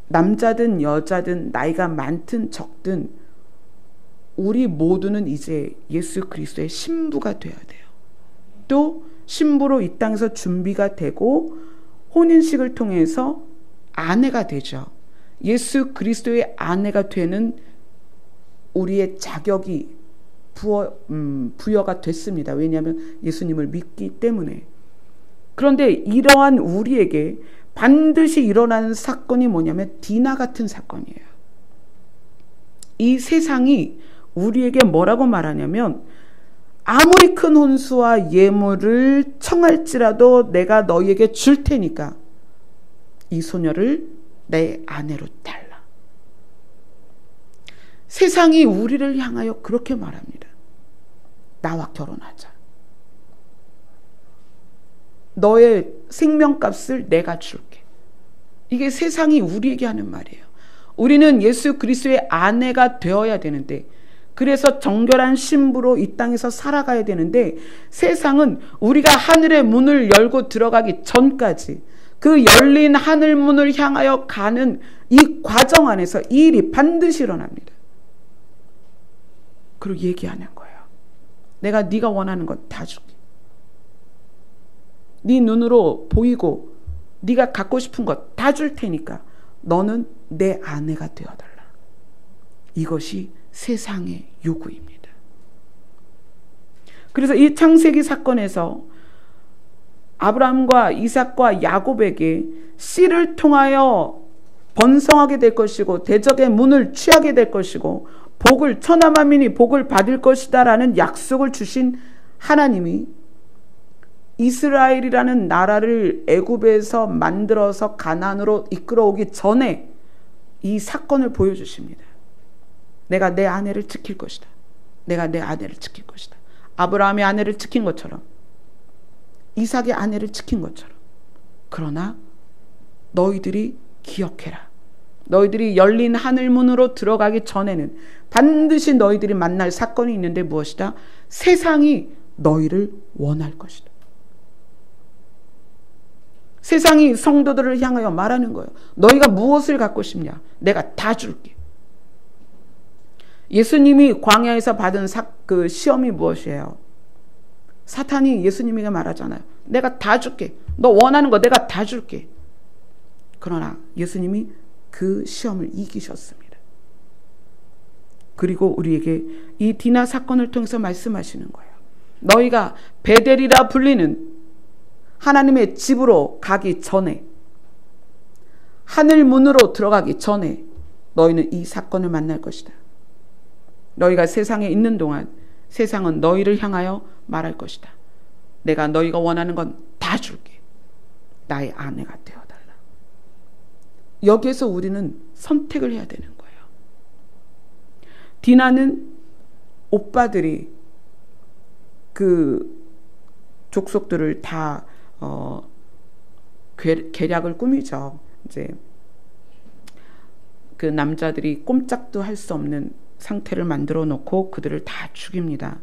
남자든 여자든 나이가 많든 적든 우리 모두는 이제 예수 그리스도의 신부가 되어야 돼요. 또 신부로 이 땅에서 준비가 되고 혼인식을 통해서 아내가 되죠. 예수 그리스도의 아내가 되는 우리의 자격이 부여가 됐습니다. 왜냐하면 예수님을 믿기 때문에. 그런데 이러한 우리에게 반드시 일어나는 사건이 뭐냐면 디나 같은 사건이에요. 이 세상이 우리에게 뭐라고 말하냐면 아무리 큰 혼수와 예물을 청할지라도 내가 너희에게 줄 테니까 이 소녀를 내 아내로 달라. 세상이 우리를 향하여 그렇게 말합니다. 나와 결혼하자. 너의 생명값을 내가 줄게. 이게 세상이 우리에게 하는 말이에요. 우리는 예수 그리스도의 아내가 되어야 되는데, 그래서 정결한 신부로 이 땅에서 살아가야 되는데, 세상은 우리가 하늘의 문을 열고 들어가기 전까지 그 열린 하늘 문을 향하여 가는 이 과정 안에서 이 일이 반드시 일어납니다. 그리고 얘기하는 거예요. 내가 네가 원하는 건 다 줄게. 네 눈으로 보이고 네가 갖고 싶은 것 다 줄 테니까 너는 내 아내가 되어달라. 이것이 세상의 요구입니다. 그래서 이 창세기 사건에서 아브라함과 이삭과 야곱에게 씨를 통하여 번성하게 될 것이고 대적의 문을 취하게 될 것이고 복을 천하만민이 복을 받을 것이다 라는 약속을 주신 하나님이 이스라엘이라는 나라를 애굽에서 만들어서 가나안으로 이끌어오기 전에 이 사건을 보여주십니다. 내가 내 아내를 지킬 것이다. 내가 내 아내를 지킬 것이다. 아브라함의 아내를 지킨 것처럼 이삭의 아내를 지킨 것처럼. 그러나 너희들이 기억해라. 너희들이 열린 하늘문으로 들어가기 전에는 반드시 너희들이 만날 사건이 있는데 무엇이다? 세상이 너희를 원할 것이다. 세상이 성도들을 향하여 말하는 거예요. 너희가 무엇을 갖고 싶냐? 내가 다 줄게. 예수님이 광야에서 받은 그 시험이 무엇이에요? 사탄이 예수님에게 말하잖아요. 내가 다 줄게. 너 원하는 거 내가 다 줄게. 그러나 예수님이 그 시험을 이기셨습니다. 그리고 우리에게 이 디나 사건을 통해서 말씀하시는 거예요. 너희가 베델이라 불리는 하나님의 집으로 가기 전에, 하늘 문으로 들어가기 전에 너희는 이 사건을 만날 것이다. 너희가 세상에 있는 동안 세상은 너희를 향하여 말할 것이다. 내가 너희가 원하는 건 다 줄게. 나의 아내가 되어달라. 여기에서 우리는 선택을 해야 되는 거예요. 디나는 오빠들이 그 족속들을 다 계략을 꾸미죠. 이제 그 남자들이 꼼짝도 할 수 없는 상태를 만들어 놓고 그들을 다 죽입니다.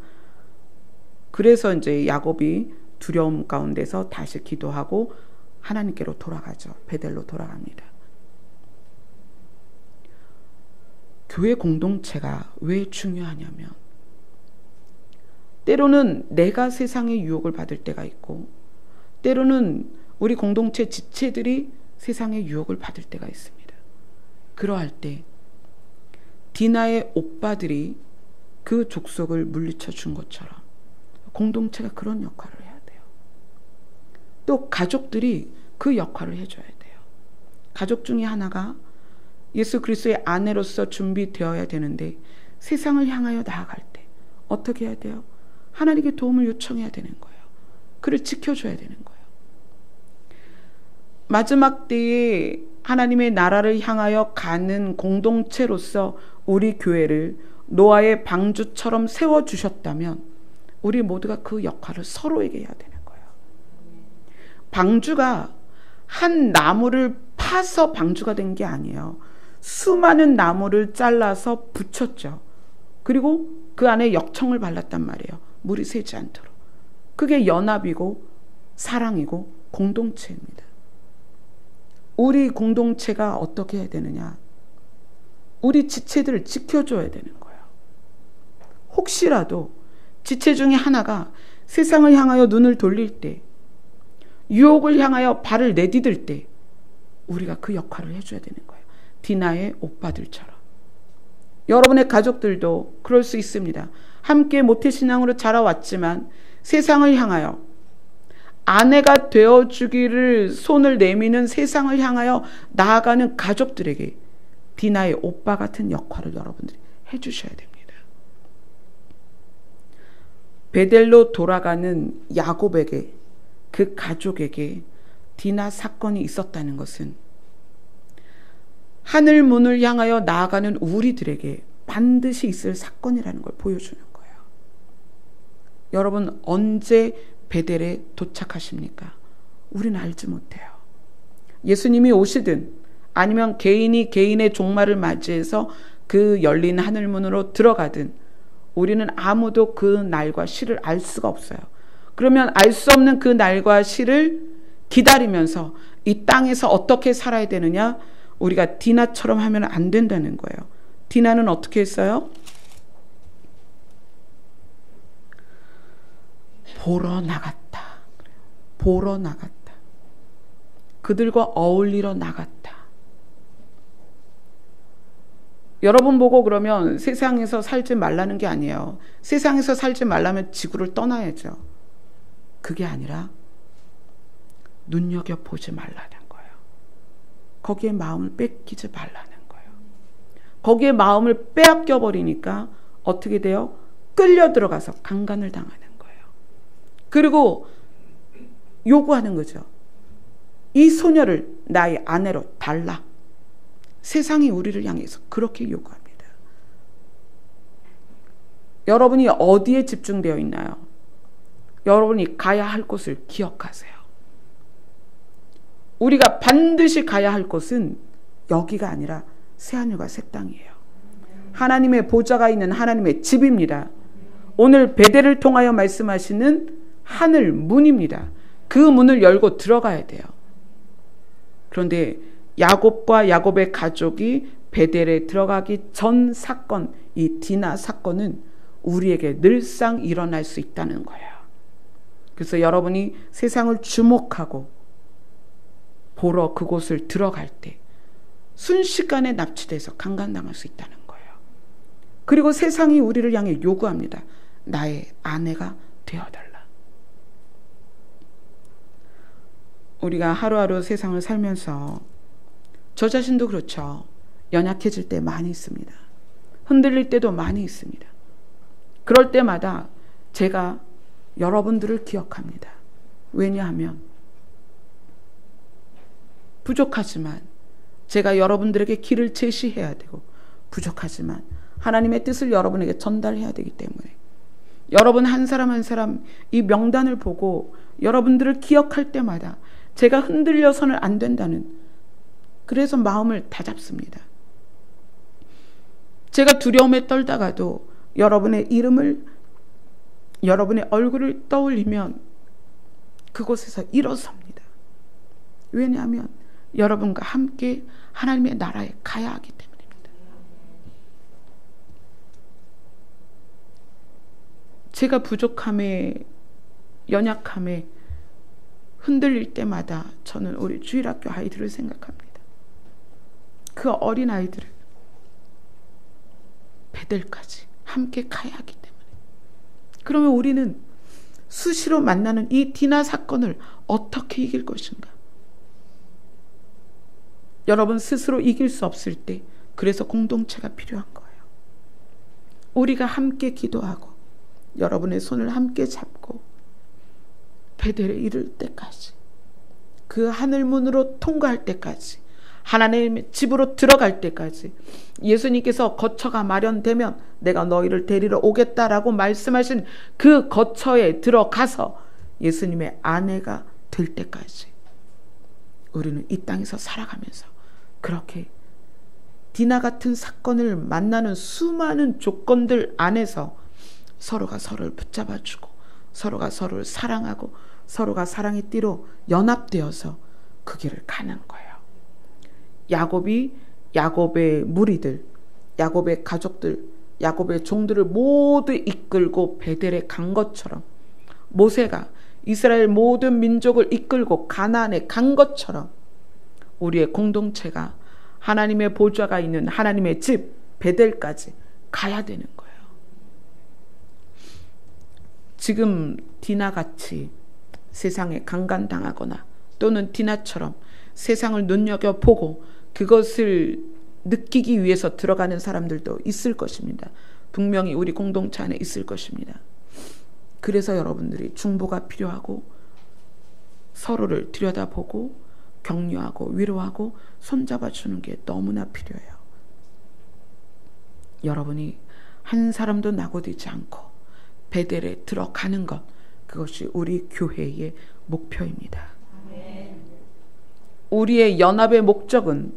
그래서 이제 야곱이 두려움 가운데서 다시 기도하고 하나님께로 돌아가죠. 베델로 돌아갑니다. 교회 공동체가 왜 중요하냐면 때로는 내가 세상의 유혹을 받을 때가 있고 때로는 우리 공동체 지체들이 세상의 유혹을 받을 때가 있습니다. 그러할 때 디나의 오빠들이 그 족속을 물리쳐 준 것처럼 공동체가 그런 역할을 해야 돼요. 또 가족들이 그 역할을 해줘야 돼요. 가족 중에 하나가 예수 그리스도의 아내로서 준비되어야 되는데 세상을 향하여 나아갈 때 어떻게 해야 돼요? 하나님께 도움을 요청해야 되는 거예요. 그를 지켜줘야 되는 거예요. 마지막 때에 하나님의 나라를 향하여 가는 공동체로서 우리 교회를 노아의 방주처럼 세워주셨다면 우리 모두가 그 역할을 서로에게 해야 되는 거예요. 방주가 한 나무를 파서 방주가 된 게 아니에요. 수많은 나무를 잘라서 붙였죠. 그리고 그 안에 역청을 발랐단 말이에요. 물이 새지 않도록. 그게 연합이고 사랑이고 공동체입니다. 우리 공동체가 어떻게 해야 되느냐? 우리 지체들을 지켜줘야 되는 거예요. 혹시라도 지체 중에 하나가 세상을 향하여 눈을 돌릴 때, 유혹을 향하여 발을 내디딜 때 우리가 그 역할을 해줘야 되는 거예요. 디나의 오빠들처럼. 여러분의 가족들도 그럴 수 있습니다. 함께 모태신앙으로 자라왔지만 세상을 향하여 아내가 되어주기를 손을 내미는 세상을 향하여 나아가는 가족들에게 디나의 오빠 같은 역할을 여러분들이 해주셔야 됩니다. 베델로 돌아가는 야곱에게, 그 가족에게 디나 사건이 있었다는 것은 하늘 문을 향하여 나아가는 우리들에게 반드시 있을 사건이라는 걸 보여주는 거예요. 여러분 언제 베델에 도착하십니까? 우리는 알지 못해요. 예수님이 오시든 아니면 개인이 개인의 종말을 맞이해서 그 열린 하늘문으로 들어가든 우리는 아무도 그 날과 시를 알 수가 없어요. 그러면 알 수 없는 그 날과 시를 기다리면서 이 땅에서 어떻게 살아야 되느냐? 우리가 디나처럼 하면 안 된다는 거예요. 디나는 어떻게 했어요? 보러 나갔다. 보러 나갔다. 그들과 어울리러 나갔다. 여러분 보고 그러면 세상에서 살지 말라는 게 아니에요. 세상에서 살지 말라면 지구를 떠나야죠. 그게 아니라 눈여겨보지 말라는 거예요. 거기에 마음을 뺏기지 말라는 거예요. 거기에 마음을 빼앗겨버리니까 어떻게 돼요? 끌려 들어가서 강간을 당하는 거예요. 그리고 요구하는 거죠. 이 소녀를 나의 아내로 달라. 세상이 우리를 향해서 그렇게 요구합니다. 여러분이 어디에 집중되어 있나요? 여러분이 가야 할 곳을 기억하세요. 우리가 반드시 가야 할 곳은 여기가 아니라 새하늘과 새 땅이에요. 하나님의 보좌가 있는 하나님의 집입니다. 오늘 베델을 통하여 말씀하시는 하늘 문입니다. 그 문을 열고 들어가야 돼요. 그런데 야곱과 야곱의 가족이 베델에 들어가기 전 사건, 이 디나 사건은 우리에게 늘상 일어날 수 있다는 거예요. 그래서 여러분이 세상을 주목하고 보러 그곳을 들어갈 때 순식간에 납치돼서 강간당할 수 있다는 거예요. 그리고 세상이 우리를 향해 요구합니다. 나의 아내가 되어달라. 우리가 하루하루 세상을 살면서 저 자신도 그렇죠. 연약해질 때 많이 있습니다. 흔들릴 때도 많이 있습니다. 그럴 때마다 제가 여러분들을 기억합니다. 왜냐하면 부족하지만 제가 여러분들에게 길을 제시해야 되고 부족하지만 하나님의 뜻을 여러분에게 전달해야 되기 때문에 여러분 한 사람 한 사람 이 명단을 보고 여러분들을 기억할 때마다 제가 흔들려서는 안 된다는, 그래서 마음을 다잡습니다. 제가 두려움에 떨다가도 여러분의 이름을, 여러분의 얼굴을 떠올리면 그곳에서 일어섭니다. 왜냐하면 여러분과 함께 하나님의 나라에 가야 하기 때문입니다. 제가 부족함에, 연약함에 흔들릴 때마다 저는 우리 주일학교 아이들을 생각합니다. 그 어린 아이들을 베델까지 함께 가야 하기 때문에. 그러면 우리는 수시로 만나는 이 디나 사건을 어떻게 이길 것인가? 여러분 스스로 이길 수 없을 때 그래서 공동체가 필요한 거예요. 우리가 함께 기도하고 여러분의 손을 함께 잡고 베델에 이를 때까지, 그 하늘문으로 통과할 때까지, 하나님의 집으로 들어갈 때까지, 예수님께서 거처가 마련되면 내가 너희를 데리러 오겠다라고 말씀하신 그 거처에 들어가서 예수님의 아내가 될 때까지 우리는 이 땅에서 살아가면서 그렇게 디나 같은 사건을 만나는 수많은 조건들 안에서 서로가 서로를 붙잡아주고 서로가 서로를 사랑하고 서로가 사랑의 띠로 연합되어서 그 길을 가는 거예요. 야곱이 야곱의 무리들, 야곱의 가족들, 야곱의 종들을 모두 이끌고 베델에 간 것처럼, 모세가 이스라엘 모든 민족을 이끌고 가나안에 간 것처럼 우리의 공동체가 하나님의 보좌가 있는 하나님의 집 베델까지 가야 되는 거예요. 지금 디나같이 세상에 강간당하거나 또는 디나처럼 세상을 눈여겨보고 그것을 느끼기 위해서 들어가는 사람들도 있을 것입니다. 분명히 우리 공동체 안에 있을 것입니다. 그래서 여러분들이 중보가 필요하고 서로를 들여다보고 격려하고 위로하고 손잡아주는 게 너무나 필요해요. 여러분이 한 사람도 낙오되지 않고 베델에 들어가는 것, 그것이 우리 교회의 목표입니다. 우리의 연합의 목적은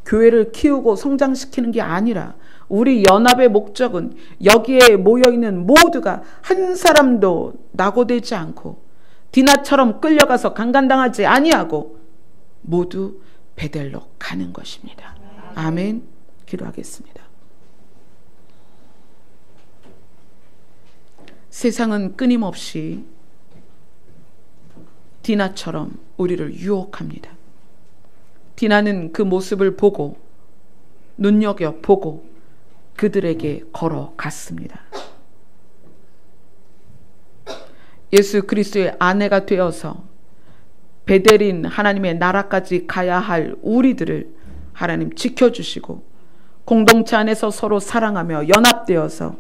교회를 키우고 성장시키는 게 아니라 우리 연합의 목적은 여기에 모여있는 모두가 한 사람도 낙오되지 않고 디나처럼 끌려가서 강간당하지 아니하고 모두 베델로 가는 것입니다. 아멘. 기도하겠습니다. 세상은 끊임없이 디나처럼 우리를 유혹합니다. 디나는 그 모습을 보고 눈여겨보고 그들에게 걸어갔습니다. 예수 그리스도의 아내가 되어서 베델인 하나님의 나라까지 가야 할 우리들을 하나님 지켜주시고 공동체 안에서 서로 사랑하며 연합되어서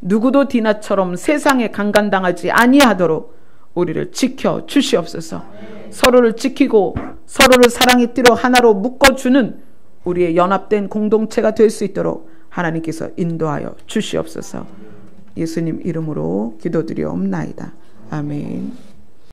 누구도 디나처럼 세상에 강간당하지 아니하도록 우리를 지켜주시옵소서. 서로를 지키고 서로를 사랑의 띠로 하나로 묶어주는 우리의 연합된 공동체가 될 수 있도록 하나님께서 인도하여 주시옵소서. 예수님 이름으로 기도드리옵나이다. 아멘.